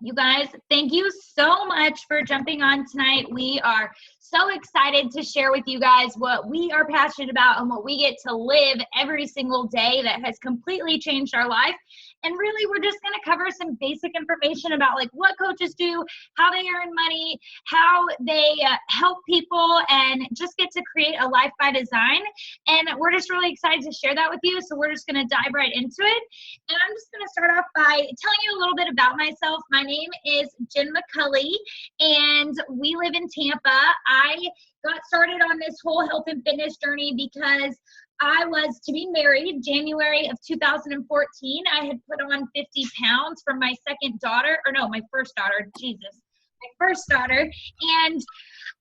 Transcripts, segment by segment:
You guys, thank you so much for jumping on tonight. We are so excited to share with you guys what we are passionate about and what we get to live every single day that has completely changed our life. And really, we're just going to cover some basic information about like what coaches do, how they earn money, how they help people, and just get to create a life by design. And we're just really excited to share that with you. So we're just going to dive right into it. And I'm just going to start off by telling you a little bit about myself. My name is Jen McCulley, and we live in Tampa. I got started on this whole health and fitness journey because I was to be married January of 2014. I had put on 50 pounds from my my first daughter, Jesus, my first daughter. And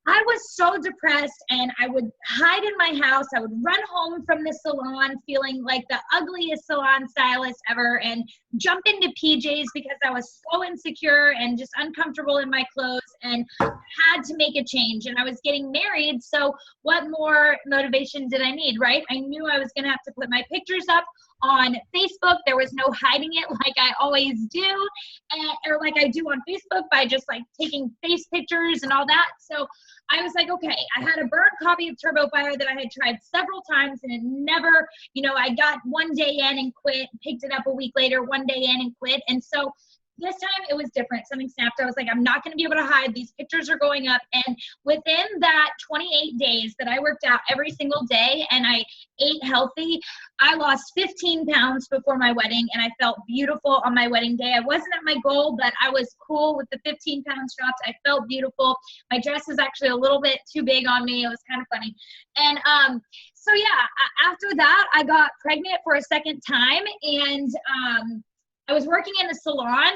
I was so depressed, and I would hide in my house. I would run home from the salon feeling like the ugliest salon stylist ever and jump into PJs because I was so insecure and just uncomfortable in my clothes and had to make a change. And I was getting married, so what more motivation did I need, right? I knew I was going to have to put my pictures up on Facebook. There was no hiding it like I always do, or like I do on Facebook by just like taking face pictures and all that. So I was like, okay, I had a burnt copy of Turbo Fire that I had tried several times and it never, I got one day in and quit, picked it up a week later, one day in and quit. And so this time it was different. Something snapped. I was like, I'm not going to be able to hide. These pictures are going up. And within that 28 days that I worked out every single day and I ate healthy, I lost 15 pounds before my wedding, and I felt beautiful on my wedding day. I wasn't at my goal, but I was cool with the 15 pounds dropped. I felt beautiful. My dress was actually a little bit too big on me. It was kind of funny. And so yeah, after that, I got pregnant for a second time, and I was working in a salon,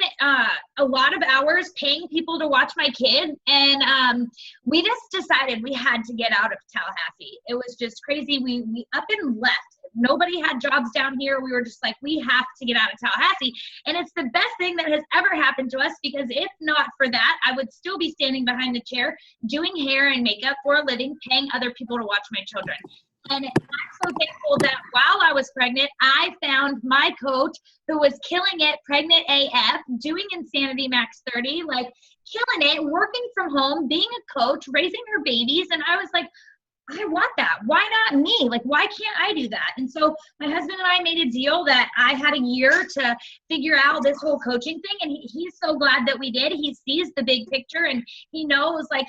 a lot of hours paying people to watch my kid. And we just decided we had to get out of Tallahassee. It was just crazy. We up and left. Nobody had jobs down here. We were just like, we have to get out of Tallahassee. And it's the best thing that has ever happened to us, because if not for that, I would still be standing behind the chair doing hair and makeup for a living, paying other people to watch my children. And I'm so thankful that while I was pregnant, I found my coach who was killing it, pregnant AF, doing Insanity Max 30, like killing it, working from home, being a coach, raising her babies. And I was like, I want that. Why not me? Like, why can't I do that? And so my husband and I made a deal that I had a year to figure out this whole coaching thing. And he's so glad that we did. He sees the big picture, and he knows like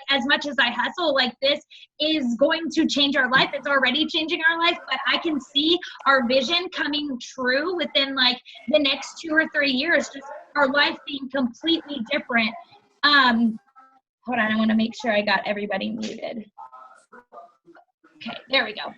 as much as I hustle, like this is going to change our life. It's already changing our life, but I can see our vision coming true within like the next 2 or 3 years, just our life being completely different. Hold on. I want to make sure I got everybody muted. Okay, there we go.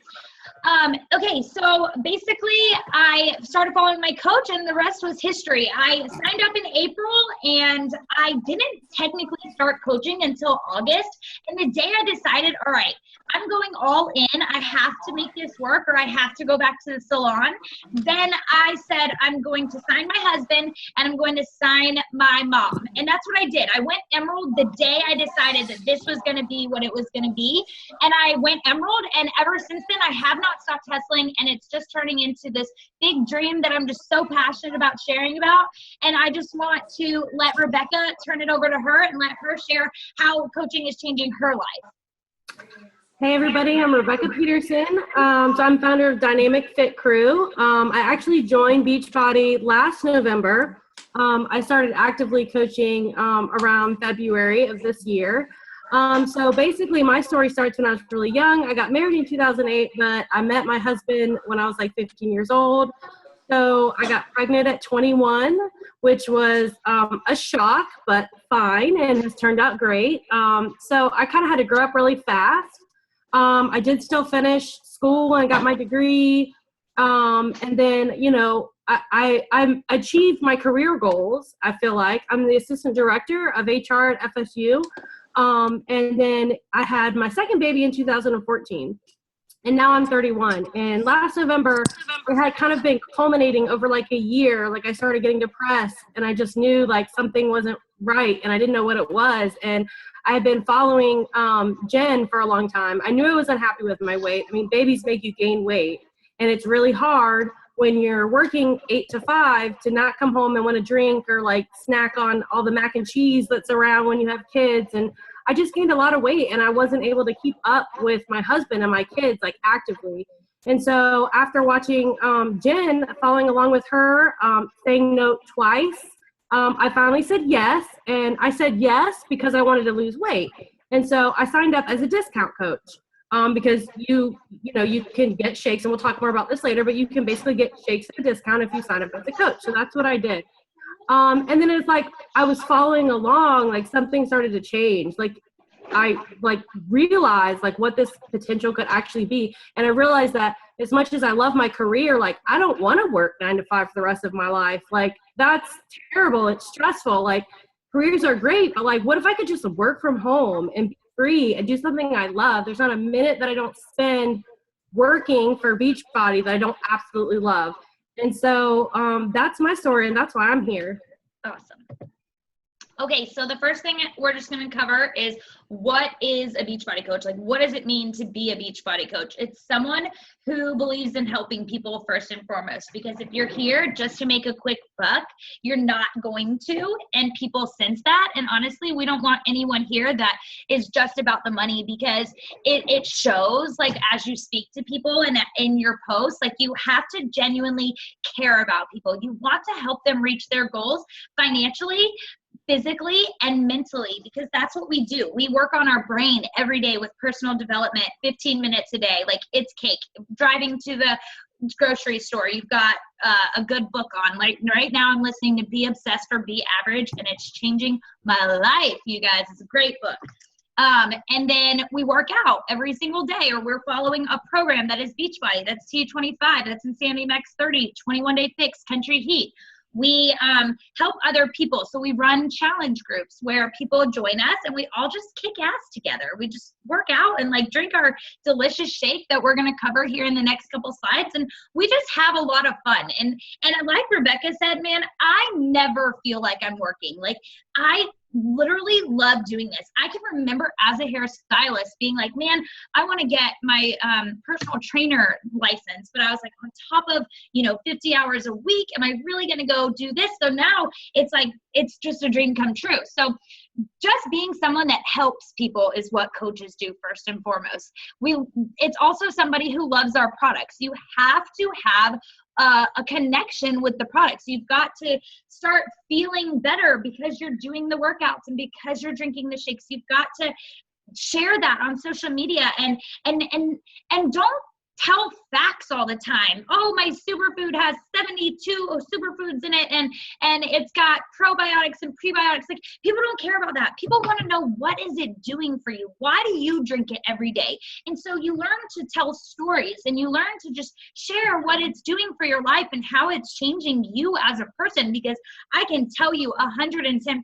Okay, so basically I started following my coach, and the rest was history. I signed up in April, and I didn't technically start coaching until August. And the day I decided, all right, I'm going all in, I have to make this work, or I have to go back to the salon, then I said, I'm going to sign my husband and I'm going to sign my mom. And that's what I did. I went Emerald the day I decided that this was going to be what it was going to be. And I went Emerald, and ever since then, I have not stopped hustling, and it's just turning into this big dream that I'm just so passionate about sharing about. And I just want to let Rebecca turn it over to her and let her share how coaching is changing her life. Hey everybody, I'm Rebecca Peterson. So I'm founder of Dynamic Fit Crew. I actually joined Beachbody last November. I started actively coaching around February of this year. So basically my story starts when I was really young. I got married in 2008, but I met my husband when I was like 15 years old. So I got pregnant at 21, which was a shock, but fine, and has turned out great. So I kind of had to grow up really fast. I did still finish school and got my degree. And then, I achieved my career goals. I feel like I'm the assistant director of HR at FSU. And then I had my second baby in 2014, and now I'm 31. And last November, it had kind of been culminating over like a year. Like I started getting depressed, and I just knew like something wasn't right, and I didn't know what it was. And I had been following Jen for a long time. I knew I wasn't happy with my weight. I mean, babies make you gain weight, and it's really hard when you're working 8 to 5 to not come home and want to drink or like snack on all the mac and cheese that's around when you have kids. And I just gained a lot of weight and I wasn't able to keep up with my husband and my kids like actively. And so after watching Jen, following along with her, saying no twice, I finally said yes. And I said yes because I wanted to lose weight. And so I signed up as a discount coach. Because you can get shakes, and we'll talk more about this later, but you can basically get shakes at a discount if you sign up as a coach. So that's what I did. And then it's like I was following along, like something started to change. Like I realized like what this potential could actually be. And I realized that as much as I love my career, like I don't want to work 9 to 5 for the rest of my life. Like that's terrible. It's stressful. Like careers are great, but like what if I could just work from home and be free and do something I love? There's not a minute that I don't spend working for Beachbody that I don't absolutely love. And so that's my story, and that's why I'm here. Awesome. Okay, so the first thing we're just going to cover is what is a Beachbody coach? Like, what does it mean to be a Beachbody coach? It's someone who believes in helping people first and foremost, because if you're here just to make a quick buck, you're not going to, and people sense that. And honestly, we don't want anyone here that is just about the money, because it shows, like, as you speak to people and in your posts, like, you have to genuinely care about people. You want to help them reach their goals financially, physically, and mentally, because that's what we do. We work on our brain every day with personal development, 15 minutes a day. Like, it's cake. Driving to the grocery store, you've got a good book on. Like right now I'm listening to Be Obsessed for Be Average, and it's changing my life, you guys. It's a great book. And then we work out every single day, or we're following a program that is Beachbody, that's T25, that's Insanity Max 30, 21-day fix, Country Heat. We help other people. So we run challenge groups where people join us and we all just kick ass together. We just work out and like drink our delicious shake that we're going to cover here in the next couple slides. And we just have a lot of fun. And like Rebecca said, man, I never feel like I'm working. Like, I literally love doing this. I can remember as a hairstylist being like, man, I want to get my personal trainer license, but I was like, on top of 50 hours a week, am I really going to go do this? So now it's like, it's just a dream come true. So just being someone that helps people is what coaches do first and foremost. It's also somebody who loves our products. You have to have a connection with the products. You've got to start feeling better because you're doing the workouts and because you're drinking the shakes. You've got to share that on social media and don't tell facts all the time. Oh, my superfood has 72 superfoods in it and it's got probiotics and prebiotics. Like, people don't care about that. People want to know, what is it doing for you? Why do you drink it every day? And so you learn to tell stories and you learn to just share what it's doing for your life and how it's changing you as a person, because I can tell you 110%,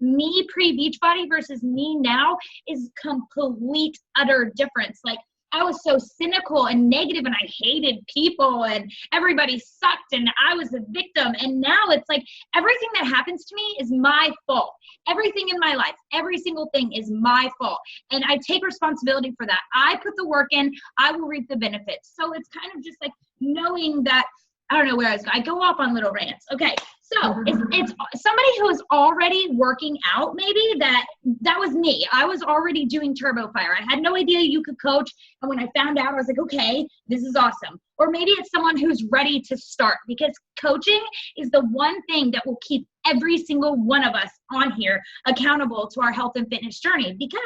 me pre-Beachbody versus me now is complete, utter difference. Like, I was so cynical and negative and I hated people and everybody sucked and I was a victim. And now it's like everything that happens to me is my fault. Everything in my life, every single thing is my fault. And I take responsibility for that. I put the work in, I will reap the benefits. So it's kind of just like knowing that, I don't know where I was going. I go off on little rants. Okay. So it's somebody who is already working out. Maybe that was me. I was already doing Turbo Fire. I had no idea you could coach. And when I found out, I was like, okay, this is awesome. Or maybe it's someone who's ready to start, because coaching is the one thing that will keep every single one of us on here accountable to our health and fitness journey, because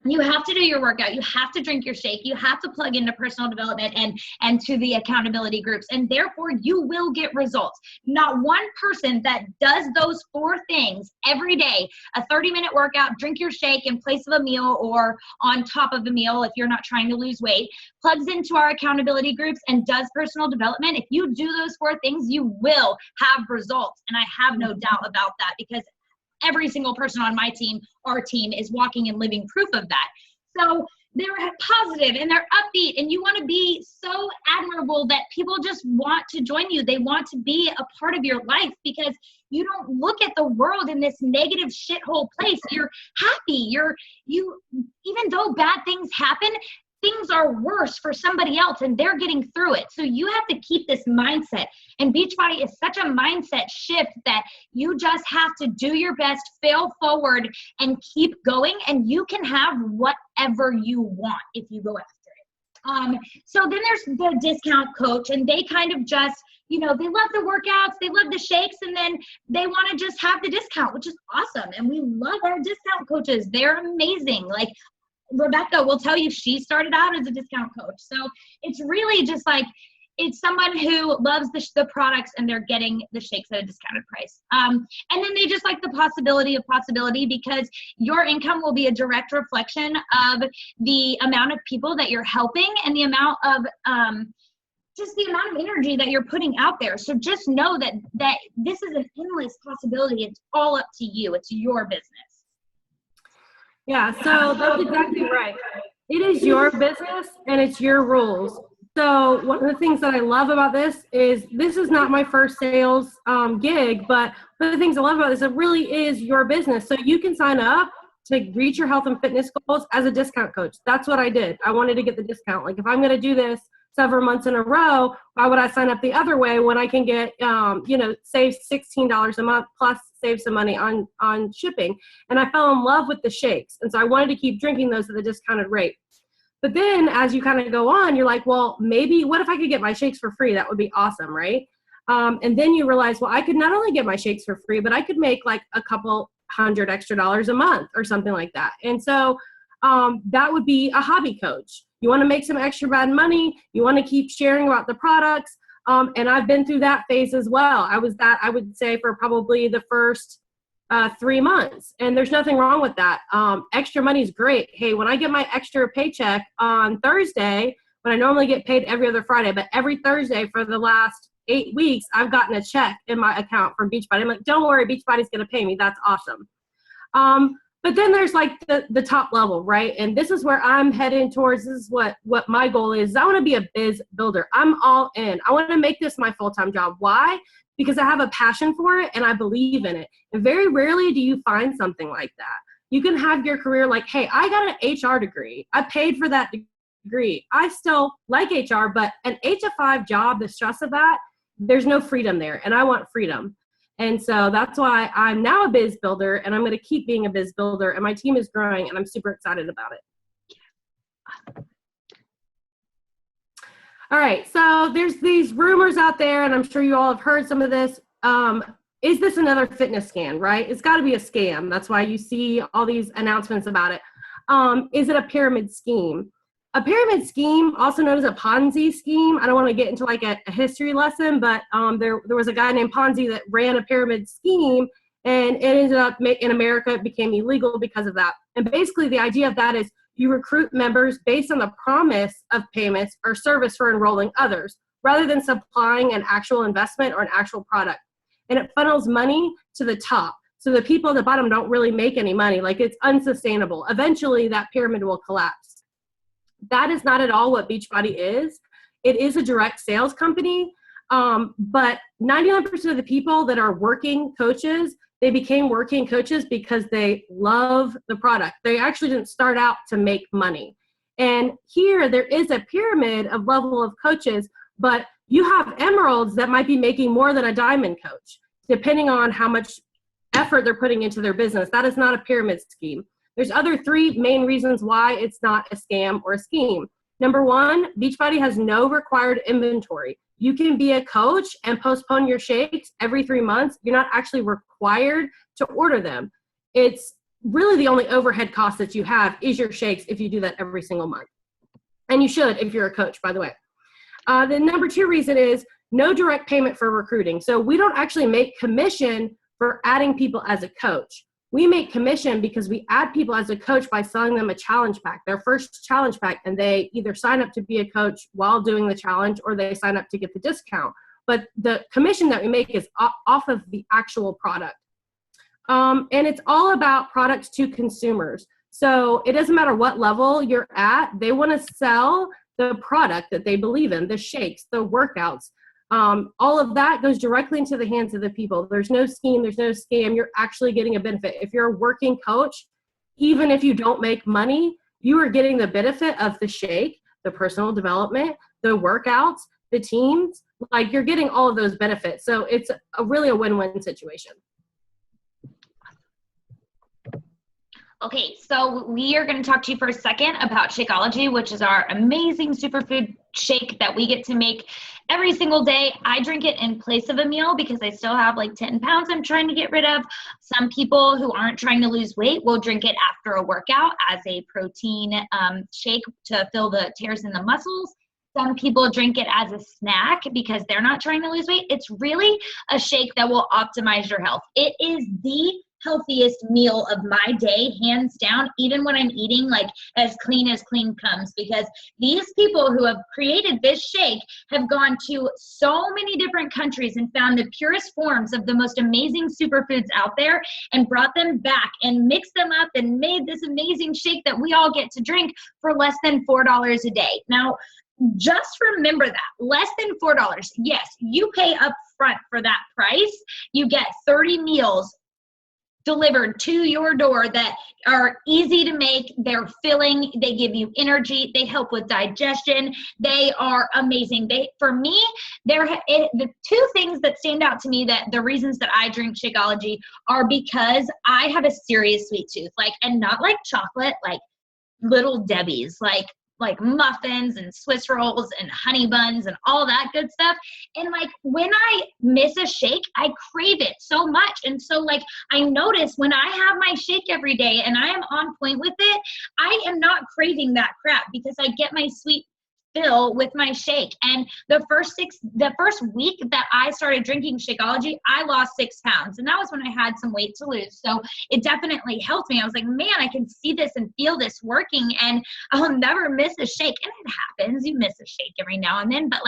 you have to do your workout. You have to drink your shake. You have to plug into personal development and to the accountability groups. And therefore, you will get results. Not one person that does those 4 things every day, a 30-minute workout, drink your shake in place of a meal or on top of a meal if you're not trying to lose weight, plugs into our accountability groups and does personal development. If you do those 4 things, you will have results. And I have no doubt about that, because every single person on my team, our team, is walking and living proof of that. So they're positive and they're upbeat, and you want to be so admirable that people just want to join you. They want to be a part of your life, because you don't look at the world in this negative shithole place. You're happy. You even though bad things happen, things are worse for somebody else and they're getting through it. So you have to keep this mindset. And Beachbody is such a mindset shift that you just have to do your best, fail forward, and keep going. And you can have whatever you want if you go after it. So then there's the discount coach, and they kind of just, they love the workouts, they love the shakes, and then they want to just have the discount, which is awesome. And we love our discount coaches. They're amazing. Like Rebecca will tell you, she started out as a discount coach. So it's really just like, it's someone who loves the products and they're getting the shakes at a discounted price. And then they just like the possibility of possibility, because your income will be a direct reflection of the amount of people that you're helping and the amount of just the amount of energy that you're putting out there. So just know that this is an endless possibility. It's all up to you. It's your business. Yeah, so that's exactly right. It is your business and it's your rules. So one of the things that I love about this is not my first sales gig, but one of the things I love about this, it really is your business. So you can sign up to reach your health and fitness goals as a discount coach. That's what I did. I wanted to get the discount. Like if I'm going to do this several months in a row, why would I sign up the other way when I can get, save $16 a month plus save some money on shipping? And I fell in love with the shakes. And so I wanted to keep drinking those at the discounted rate. But then as you kind of go on, you're like, well, maybe what if I could get my shakes for free? That would be awesome, right? And then you realize, well, I could not only get my shakes for free, but I could make like a couple $100 extra a month or something like that. And so that would be a hobby coach. You want to make some extra bad money. You want to keep sharing about the products. And I've been through that phase as well. I was that, I would say, for probably the first 3 months. And there's nothing wrong with that. Extra money is great. Hey, when I get my extra paycheck on Thursday, when I normally get paid every other Friday, but every Thursday for the last 8 weeks, I've gotten a check in my account from Beachbody. I'm like, don't worry, Beachbody's going to pay me. That's awesome. But then there's like the top level, right? And this is where I'm heading towards. This is what my goal is. I want to be a biz builder. I'm all in. I want to make this my full-time job. Why? Because I have a passion for it and I believe in it. And very rarely do you find something like that. You can have your career like, hey, I got an HR degree. I paid for that degree. I still like HR, but an 8 to 5 job, the stress of that, there's no freedom there. And I want freedom. And so that's why I'm now a biz builder, and I'm going to keep being a biz builder, and my team is growing, and I'm super excited about it. All right, so there's these rumors out there, and I'm sure you all have heard some of this. Is this another fitness scam, right? It's got to be a scam. That's why you see all these announcements about it. Is it a pyramid scheme? A pyramid scheme, also known as a Ponzi scheme. I don't want to get into like a history lesson, but there was a guy named Ponzi that ran a pyramid scheme, and it ended up in America, it became illegal because of that. And basically the idea of that is you recruit members based on the promise of payments or service for enrolling others, rather than supplying an actual investment or an actual product. And it funnels money to the top. So the people at the bottom don't really make any money. Like, it's unsustainable. Eventually that pyramid will collapse. That is not at all what Beachbody is. It is a direct sales company, but 99% of the people that are working coaches, they became working coaches because they love the product. They actually didn't start out to make money. And here there is a pyramid of level of coaches, but you have emeralds that might be making more than a diamond coach, depending on how much effort they're putting into their business. That is not a pyramid scheme. There's other 3 main reasons why it's not a scam or a scheme. Number 1, Beachbody has no required inventory. You can be a coach and postpone your shakes every 3 months. You're not actually required to order them. It's really the only overhead cost that you have is your shakes if you do that every single month. And you should if you're a coach, by the way. The number 2 reason is no direct payment for recruiting. So we don't actually make commission for adding people as a coach. We make commission because we add people as a coach by selling them a challenge pack, their first challenge pack, and they either sign up to be a coach while doing the challenge or they sign up to get the discount. But the commission that we make is off of the actual product. And it's all about products to consumers. So it doesn't matter what level you're at, they want to sell the product that they believe in, the shakes, the workouts. All of that goes directly into the hands of the people. There's no scheme, there's no scam. You're actually getting a benefit. If you're a working coach, even if you don't make money, you are getting the benefit of the shake, the personal development, the workouts, the teams. Like, you're getting all of those benefits. So it's really a win-win situation. Okay, so we are going to talk to you for a second about Shakeology, which is our amazing superfood shake that we get to make every single day. I drink it in place of a meal because I still have like 10 pounds I'm trying to get rid of. Some people who aren't trying to lose weight will drink it after a workout as a protein shake to fill the tears in the muscles. Some people drink it as a snack because they're not trying to lose weight. It's really a shake that will optimize your health. It is the healthiest meal of my day, hands down, even when I'm eating like as clean comes, because these people who have created this shake have gone to so many different countries and found the purest forms of the most amazing superfoods out there and brought them back and mixed them up and made this amazing shake that we all get to drink for less than $4 a day. Now, just remember that, less than $4. Yes, you pay up front for that price. You get 30 meals delivered to your door that are easy to make. They're filling. They give you energy. They help with digestion. They are amazing. For me, the two things that stand out to me, that the reasons that I drink Shakeology, are because I have a serious sweet tooth, and not like chocolate, like Little Debbie's, like muffins and Swiss rolls and honey buns and all that good stuff. And when I miss a shake, I crave it so much. And so I notice when I have my shake every day and I am on point with it, I am not craving that crap because I get my sweet fill with my shake. And the first week that I started drinking Shakeology, I lost 6 pounds. And that was when I had some weight to lose. So it definitely helped me. I was like, man, I can see this and feel this working, and I'll never miss a shake. And it happens. You miss a shake every now and then, but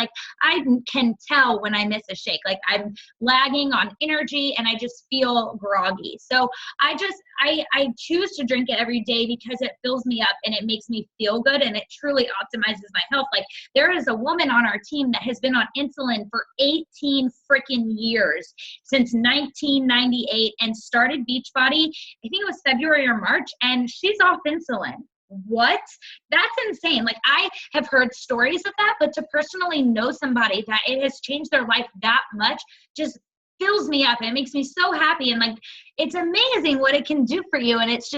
I can tell when I miss a shake, I'm lagging on energy and I just feel groggy. So I choose to drink it every day because it fills me up and it makes me feel good, and it truly optimizes my health. There is a woman on our team that has been on insulin for 18 freaking years, since 1998, and started Beachbody, I think it was February or March, and she's off insulin. What? That's insane. I have heard stories of that, but to personally know somebody that it has changed their life that much just fills me up, and it makes me so happy. And it's amazing what it can do for you. And it's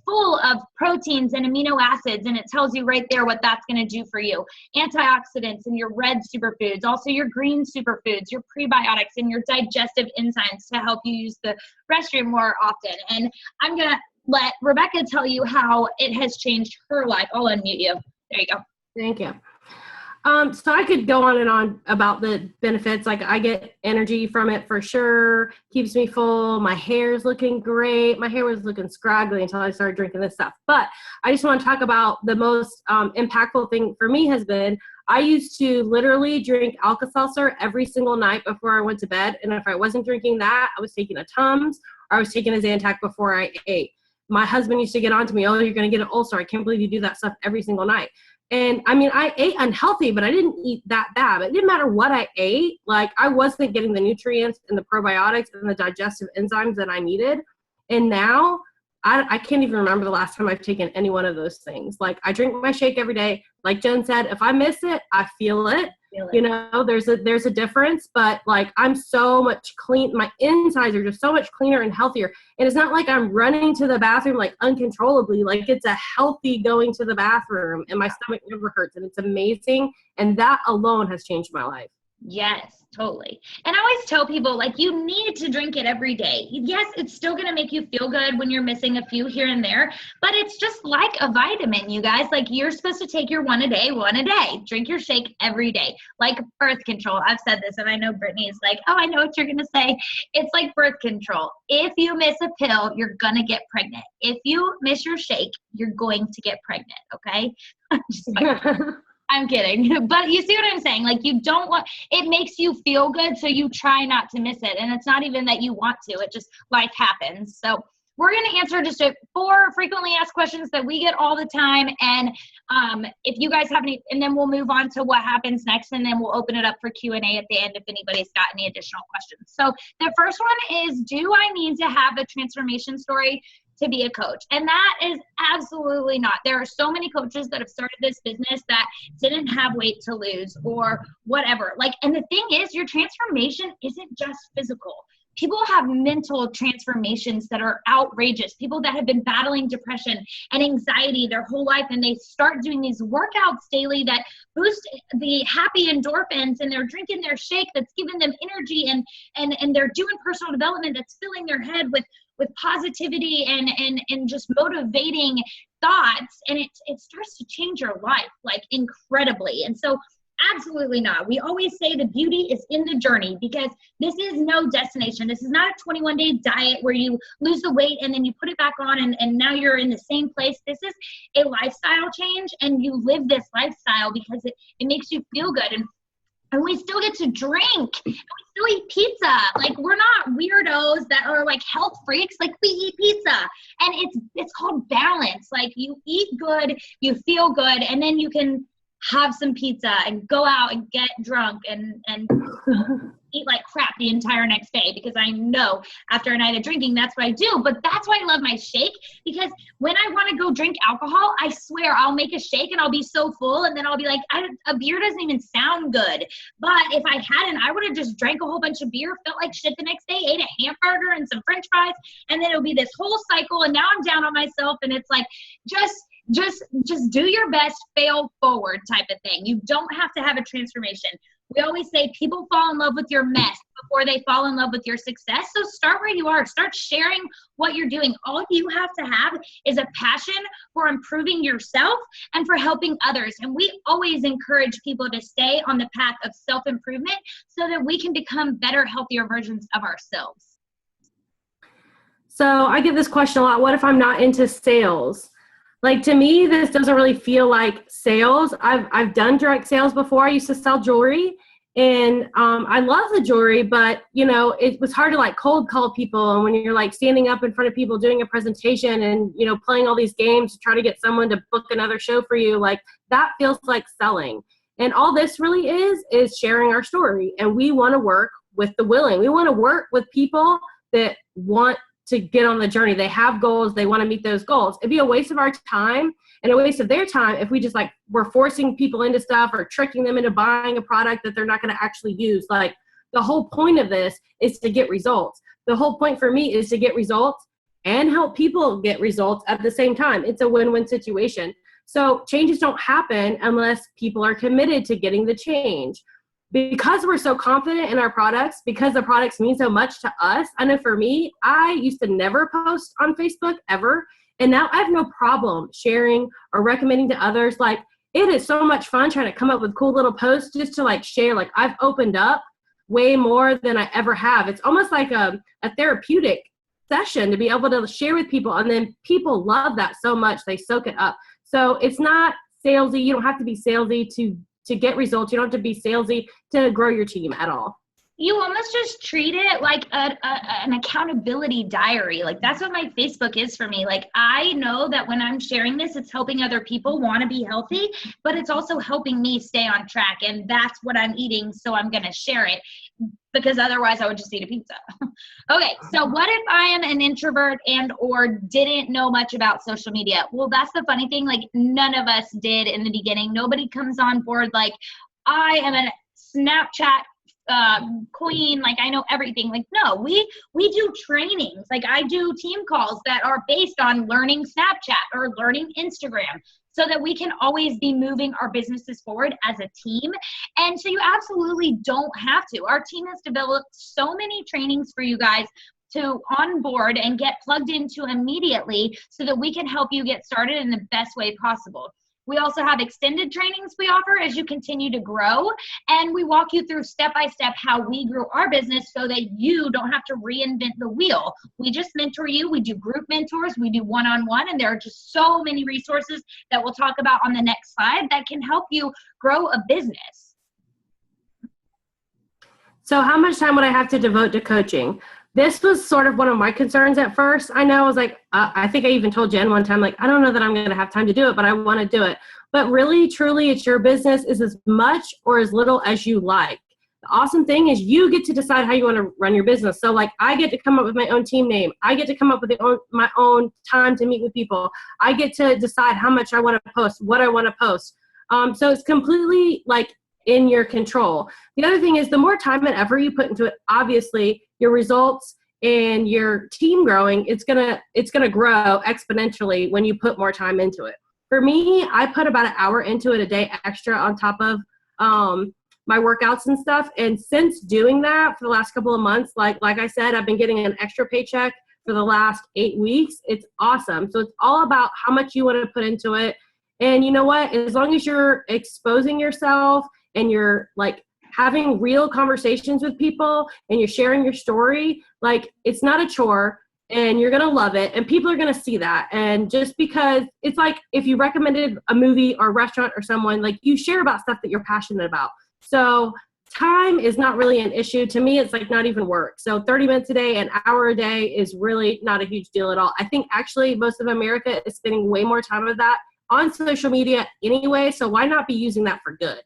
full of proteins and amino acids, and it tells you right there what that's going to do for you. Antioxidants and your red superfoods, also your green superfoods, your prebiotics, and your digestive enzymes to help you use the restroom more often. And I'm going to let Rebecca tell you how it has changed her life. I'll unmute you. There you go. Thank you. So I could go on and on about the benefits. I get energy from it for sure. Keeps me full. My hair's looking great. My hair was looking scraggly until I started drinking this stuff. But I just want to talk about the most impactful thing for me has been, I used to literally drink Alka-Seltzer every single night before I went to bed. And if I wasn't drinking that, I was taking a Tums or I was taking a Zantac before I ate. My husband used to get on to me, oh, you're going to get an ulcer. I can't believe you do that stuff every single night. And I ate unhealthy, but I didn't eat that bad. It didn't matter what I ate. I wasn't getting the nutrients and the probiotics and the digestive enzymes that I needed. And now I can't even remember the last time I've taken any one of those things. I drink my shake every day. Like Jen said, if I miss it, I feel it. There's a difference, but I'm so much clean. My insides are just so much cleaner and healthier. And it's not like I'm running to the bathroom uncontrollably. It's a healthy going to the bathroom, and my stomach never hurts, and it's amazing. And that alone has changed my life. Yes, totally. And I always tell people, you need to drink it every day. Yes, it's still going to make you feel good when you're missing a few here and there, but it's just like a vitamin, you guys. You're supposed to take your one a day. Drink your shake every day. Like birth control. I've said this, and I know Brittany's oh, I know what you're going to say. It's like birth control. If you miss a pill, you're going to get pregnant. If you miss your shake, you're going to get pregnant, okay? I'm kidding. But you see what I'm saying? You don't want, it makes you feel good, so you try not to miss it. And it's not even that you want to, it just, life happens. So we're going to answer just 4 frequently asked questions that we get all the time. And if you guys have any, and then we'll move on to what happens next, and then we'll open it up for Q&A at the end if anybody's got any additional questions. So the first one is, do I need to have a transformation story to be a coach. And that is absolutely not. There are so many coaches that have started this business that didn't have weight to lose or whatever. Like, and the thing is, your transformation isn't just physical. People have mental transformations that are outrageous. People that have been battling depression and anxiety their whole life, and they start doing these workouts daily that boost the happy endorphins, and they're drinking their shake that's giving them energy, and they're doing personal development that's filling their head with positivity and just motivating thoughts, and it starts to change your life like incredibly. And so absolutely not. We always say the beauty is in the journey, because this is no destination. This is not a 21-day diet where you lose the weight and then you put it back on and now you're in the same place. This is a lifestyle change, and you live this lifestyle because it makes you feel good. And we still get to drink. And we still eat pizza. Like, we're not weirdos that are like health freaks. Like, we eat pizza. And it's called balance. Like, you eat good, you feel good, and then you can have some pizza and go out and get drunk and eat like crap the entire next day, because I know after a night of drinking, that's what I do. But that's why I love my shake, because when I want to go drink alcohol, I swear I'll make a shake and I'll be so full, and then I'll be like, a beer doesn't even sound good. But if I hadn't, I would have just drank a whole bunch of beer, felt like shit the next day, ate a hamburger and some french fries, and then it'll be this whole cycle, and now I'm down on myself. And it's like, just do your best, fail forward type of thing. You don't have to have a transformation. We always say people fall in love with your mess before they fall in love with your success. So start where you are. Start sharing what you're doing. All you have to have is a passion for improving yourself and for helping others. And we always encourage people to stay on the path of self-improvement so that we can become better, healthier versions of ourselves. So I get this question a lot. What if I'm not into sales? Like, to me, this doesn't really feel like sales. I've done direct sales before. I used to sell jewelry, and I love the jewelry, but, you know, it was hard to like cold call people. And when you're like standing up in front of people doing a presentation and, you know, playing all these games to try to get someone to book another show for you, like, that feels like selling. And all this really is sharing our story. And we want to work with the willing. We want to work with people that want to get on the journey. They have goals. They want to meet those goals. It'd be a waste of our time and a waste of their time if we just like we're forcing people into stuff or tricking them into buying a product that they're not going to actually use. Like, the whole point of this is to get results. The whole point for me is to get results and help people get results at the same time. It's a win-win situation. So changes don't happen unless people are committed to getting the change. Because we're so confident in our products, because the products mean so much to us. I know for me, I used to never post on Facebook ever. And now I have no problem sharing or recommending to others. Like, it is so much fun trying to come up with cool little posts just to like share. Like, I've opened up way more than I ever have. It's almost like a therapeutic session to be able to share with people. And then people love that so much. They soak it up. So it's not salesy. You don't have to be salesy to get results. You don't have to be salesy to grow your team at all. You almost just treat it like an accountability diary. Like, that's what my Facebook is for me. Like, I know that when I'm sharing this, it's helping other people want to be healthy, but it's also helping me stay on track. And that's what I'm eating. So I'm going to share it, because otherwise I would just eat a pizza. Okay. So what if I am an introvert and or didn't know much about social media? Well, that's the funny thing. Like, none of us did in the beginning. Nobody comes on board like, I am a Snapchat queen, like I know everything. Like, no, we do trainings. Like, I do team calls that are based on learning Snapchat or learning Instagram, so that we can always be moving our businesses forward as a team. And so you absolutely don't have to. Our team has developed so many trainings for you guys to onboard and get plugged into immediately, so that we can help you get started in the best way possible. We also have extended trainings we offer as you continue to grow, and we walk you through step-by-step how we grew our business so that you don't have to reinvent the wheel. We just mentor you. We do group mentors. We do one-on-one, and there are just so many resources that we'll talk about on the next slide that can help you grow a business. So how much time would I have to devote to coaching? This was sort of one of my concerns at first. I know I was like, I think I even told Jen one time, like, I don't know that I'm going to have time to do it, but I want to do it. But really, truly, it's your business, is as much or as little as you like. The awesome thing is you get to decide how you want to run your business. So like I get to come up with my own team name. I get to come up with my own time to meet with people. I get to decide how much I want to post, what I want to post. So it's completely like in your control. The other thing is the more time and effort you put into it, obviously your results and your team growing, it's gonna grow exponentially when you put more time into it. For me, I put about an hour into it a day extra on top of my workouts and stuff. And since doing that for the last couple of months, like I said, I've been getting an extra paycheck for the last 8 weeks. It's awesome. So it's all about how much you want to put into it. And you know what? As long as you're exposing yourself and you're like having real conversations with people and you're sharing your story, like it's not a chore and you're going to love it and people are going to see that. And just because it's like if you recommended a movie or a restaurant or someone, like you share about stuff that you're passionate about. So time is not really an issue. To me, it's like not even work. So 30 minutes a day, an hour a day is really not a huge deal at all. I think actually most of America is spending way more time of that on social media anyway. So why not be using that for good?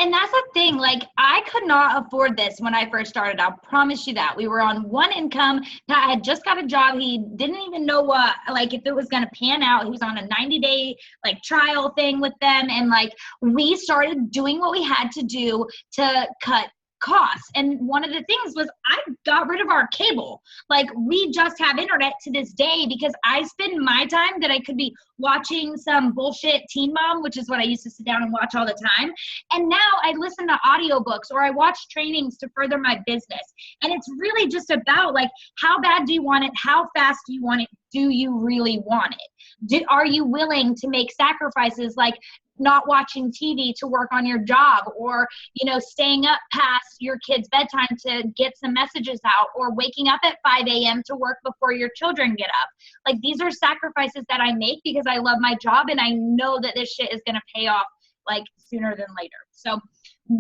And that's the thing, like I could not afford this when I first started. I'll promise you that. We were on one income. Pat had just got a job. He didn't even know what, like if it was going to pan out. He was on a 90-day like trial thing with them. And like we started doing what we had to do to cut costs. And one of the things was I got rid of our cable. Like we just have internet to this day because I spend my time that I could be watching some bullshit Teen Mom, which is what I used to sit down and watch all the time. And now I listen to audiobooks or I watch trainings to further my business. And it's really just about like, how bad do you want it? How fast do you want it? Do you really want it? Are you willing to make sacrifices like not watching TV to work on your job, or, you know, staying up past your kid's bedtime to get some messages out, or waking up at 5 a.m. to work before your children get up? Like these are sacrifices that I make because I love my job and I know that this shit is going to pay off like sooner than later. So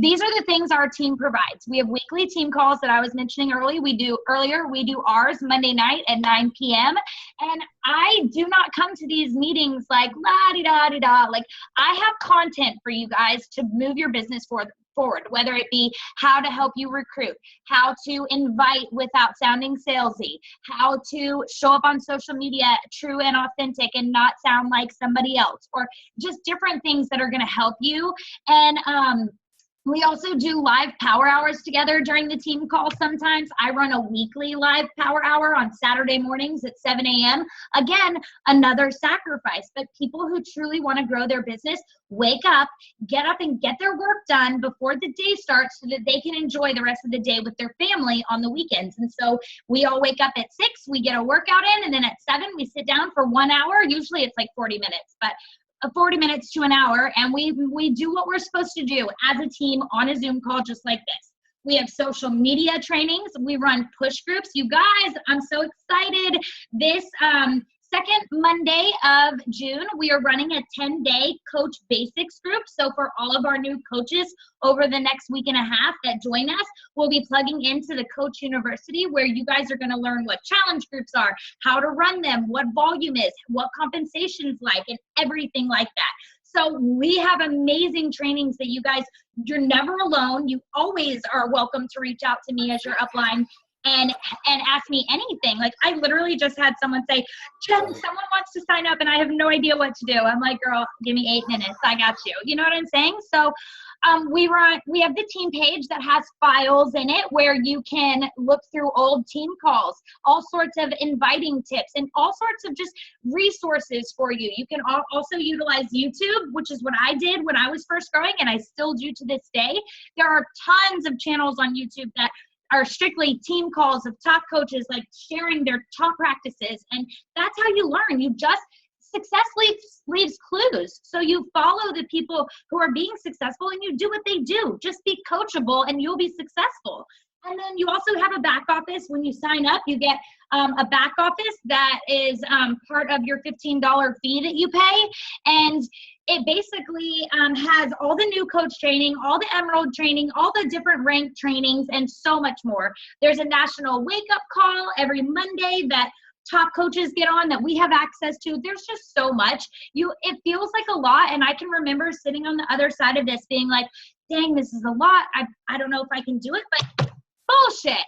these are the things our team provides. We have weekly team calls that I was mentioning earlier. We do ours Monday night at 9 p.m. And I do not come to these meetings like la-di-da-di-da. Like I have content for you guys to move your business forward, whether it be how to help you recruit, how to invite without sounding salesy, how to show up on social media true and authentic and not sound like somebody else, or just different things that are going to help you. And we also do live power hours together during the team call sometimes. I run a weekly live power hour on Saturday mornings at 7 a.m. Again, another sacrifice, but people who truly want to grow their business wake up, get up and get their work done before the day starts so that they can enjoy the rest of the day with their family on the weekends. And so we all wake up at 6, we get a workout in, and then at 7, we sit down for 1 hour. Usually it's like 40 minutes, but 40 minutes to an hour, and we do what we're supposed to do as a team on a Zoom call just like this. We have social media trainings. We run push groups. You guys, I'm so excited. This second Monday of June, we are running a 10-day Coach Basics group. So for all of our new coaches over the next week and a half that join us, we'll be plugging into the Coach University, where you guys are going to learn what challenge groups are, how to run them, what volume is, what compensation's like, and everything like that. So we have amazing trainings that you guys, you're never alone. You always are welcome to reach out to me as your upline and ask me anything. Like I literally just had someone say, Jen, someone wants to sign up and I have no idea what to do. I'm like, girl, give me 8 minutes. I got you. You know what I'm saying? So we have the team page that has files in it where you can look through old team calls, all sorts of inviting tips, and all sorts of just resources for you. You can also utilize YouTube, which is what I did when I was first growing, and I still do to this day. There are tons of channels on YouTube that are strictly team calls of top coaches, like sharing their top practices. And that's how you learn. You just success leaves clues. So you follow the people who are being successful and you do what they do. Just be coachable and you'll be successful. And then you also have a back office. When you sign up, you get a back office that is part of your $15 fee that you pay. And it basically has all the new coach training, all the Emerald training, all the different ranked trainings, and so much more. There's a national wake-up call every Monday that top coaches get on that we have access to. There's just so much. It feels like a lot, and I can remember sitting on the other side of this being like, dang, this is a lot. I don't know if I can do it, but bullshit.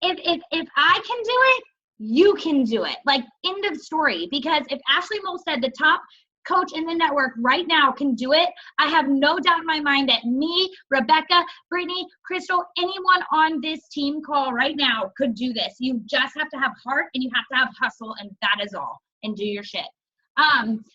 If I can do it, you can do it. Like, end of story. Because if Ashley Molstead, the top coach in the network right now, can do it, I have no doubt in my mind that me, Rebecca, Brittany, Crystal, anyone on this team call right now could do this. You just have to have heart and you have to have hustle, and that is all. And do your shit.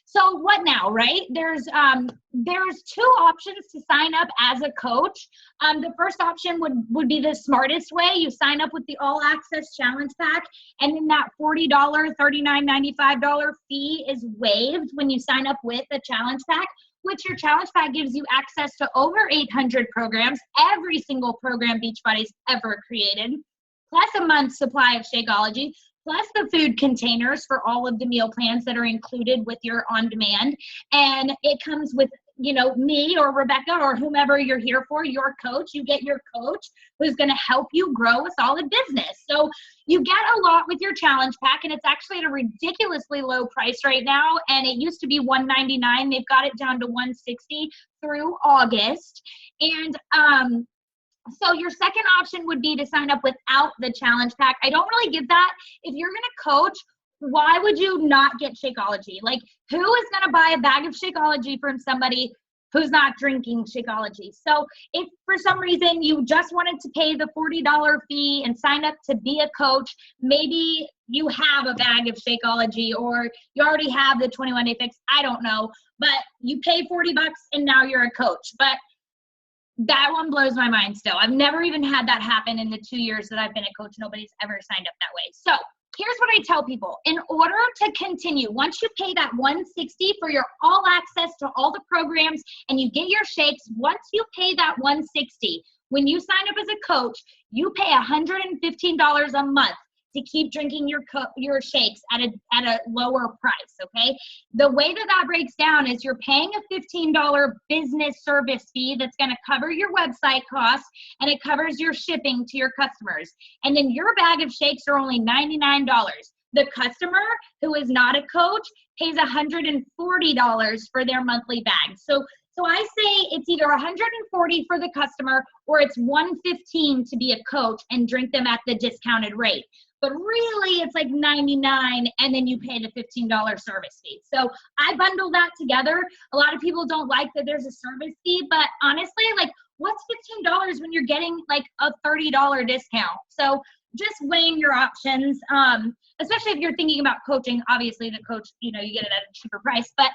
So what now, right? There's two options to sign up as a coach. The first option would be the smartest way. You sign up with the All Access Challenge Pack, and then that $40, $39.95 fee is waived when you sign up with the Challenge Pack, which your Challenge Pack gives you access to over 800 programs, every single program Beachbody's ever created, plus a month's supply of Shakeology, plus the food containers for all of the meal plans that are included with your on-demand. And it comes with, you know, me or Rebecca or whomever you're here for, your coach. You get your coach who's going to help you grow a solid business. So you get a lot with your challenge pack, and it's actually at a ridiculously low price right now. And it used to be $199. They've got it down to $160 through August. And, so your second option would be to sign up without the challenge pack. I don't really give that. If you're going to coach, why would you not get Shakeology? Like, who is going to buy a bag of Shakeology from somebody who's not drinking Shakeology? So if for some reason you just wanted to pay the $40 fee and sign up to be a coach, maybe you have a bag of Shakeology or you already have the 21-day fix. I don't know, but you pay $40 and now you're a coach. But that one blows my mind still. I've never even had that happen in the 2 years that I've been a coach. Nobody's ever signed up that way. So here's what I tell people. In order to continue, once you pay that $160 for your all access to all the programs and you get your shakes, once you pay that $160, when you sign up as a coach, you pay $115 a month to keep drinking your shakes at a lower price, okay? The way that breaks down is you're paying a $15 business service fee that's gonna cover your website costs, and it covers your shipping to your customers. And then your bag of shakes are only $99. The customer who is not a coach pays $140 for their monthly bag. So I say it's either $140 for the customer or it's $115 to be a coach and drink them at the discounted rate. But really, it's like $99, and then you pay the $15 service fee. So I bundle that together. A lot of people don't like that there's a service fee, but honestly, like, what's $15 when you're getting like a $30 discount? So just weighing your options, especially if you're thinking about coaching. Obviously, the coach, you know, you get it at a cheaper price. But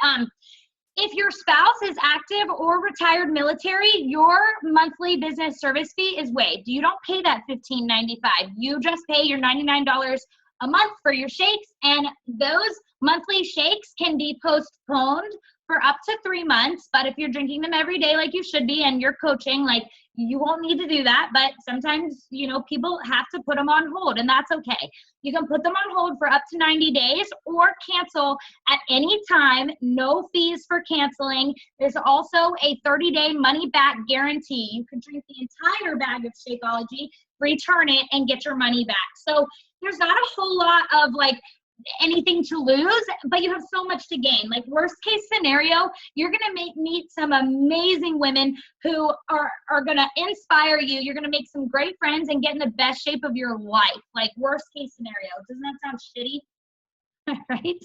if your spouse is active or retired military, your monthly business service fee is waived. You don't pay that $15.95. You just pay your $99 a month for your shakes, and those monthly shakes can be postponed for up to 3 months. But if you're drinking them every day like you should be and you're coaching, like, you won't need to do that. But sometimes, you know, people have to put them on hold, and that's okay. You can put them on hold for up to 90 days or cancel at any time. No fees for canceling. There's also a 30-day money-back guarantee. You can drink the entire bag of Shakeology, return it, and get your money back. So there's not a whole lot of, like, anything to lose, but you have so much to gain. Like, worst case scenario, you're gonna meet some amazing women who are gonna inspire you. You're gonna make some great friends and get in the best shape of your life. Like, worst case scenario. Doesn't that sound shitty? Right?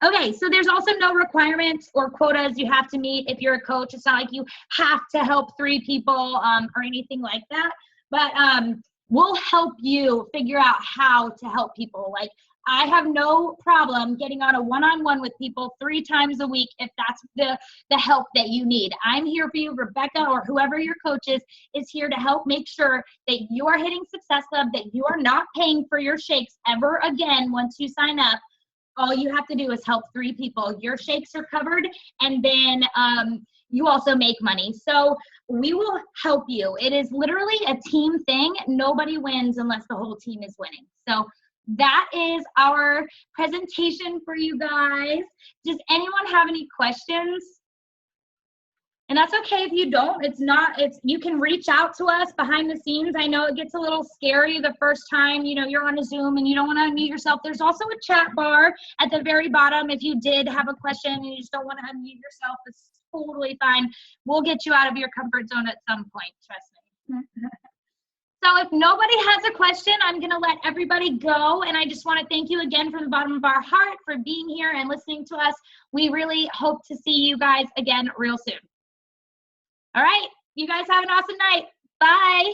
Okay, so there's also no requirements or quotas you have to meet if you're a coach. It's not like you have to help 3 people or anything like that, but we'll help you figure out how to help people. Like, I have no problem getting on a one-on-one with people 3 times a week if that's the help that you need. I'm here for you. Rebecca or whoever your coach is here to help make sure that you are hitting Success Club, that you are not paying for your shakes ever again once you sign up. All you have to do is help 3 people. Your shakes are covered, and then you also make money. So we will help you. It is literally a team thing. Nobody wins unless the whole team is winning. So that is our presentation for you guys. Does anyone have any questions? And that's okay if you don't. You can reach out to us behind the scenes. I know it gets a little scary the first time, you're on a Zoom and you don't want to unmute yourself. There's also a chat bar at the very bottom. If you did have a question and you just don't want to unmute yourself, it's totally fine. We'll get you out of your comfort zone at some point, trust me. So if nobody has a question, I'm going to let everybody go. And I just want to thank you again from the bottom of our heart for being here and listening to us. We really hope to see you guys again real soon. All right. You guys have an awesome night. Bye.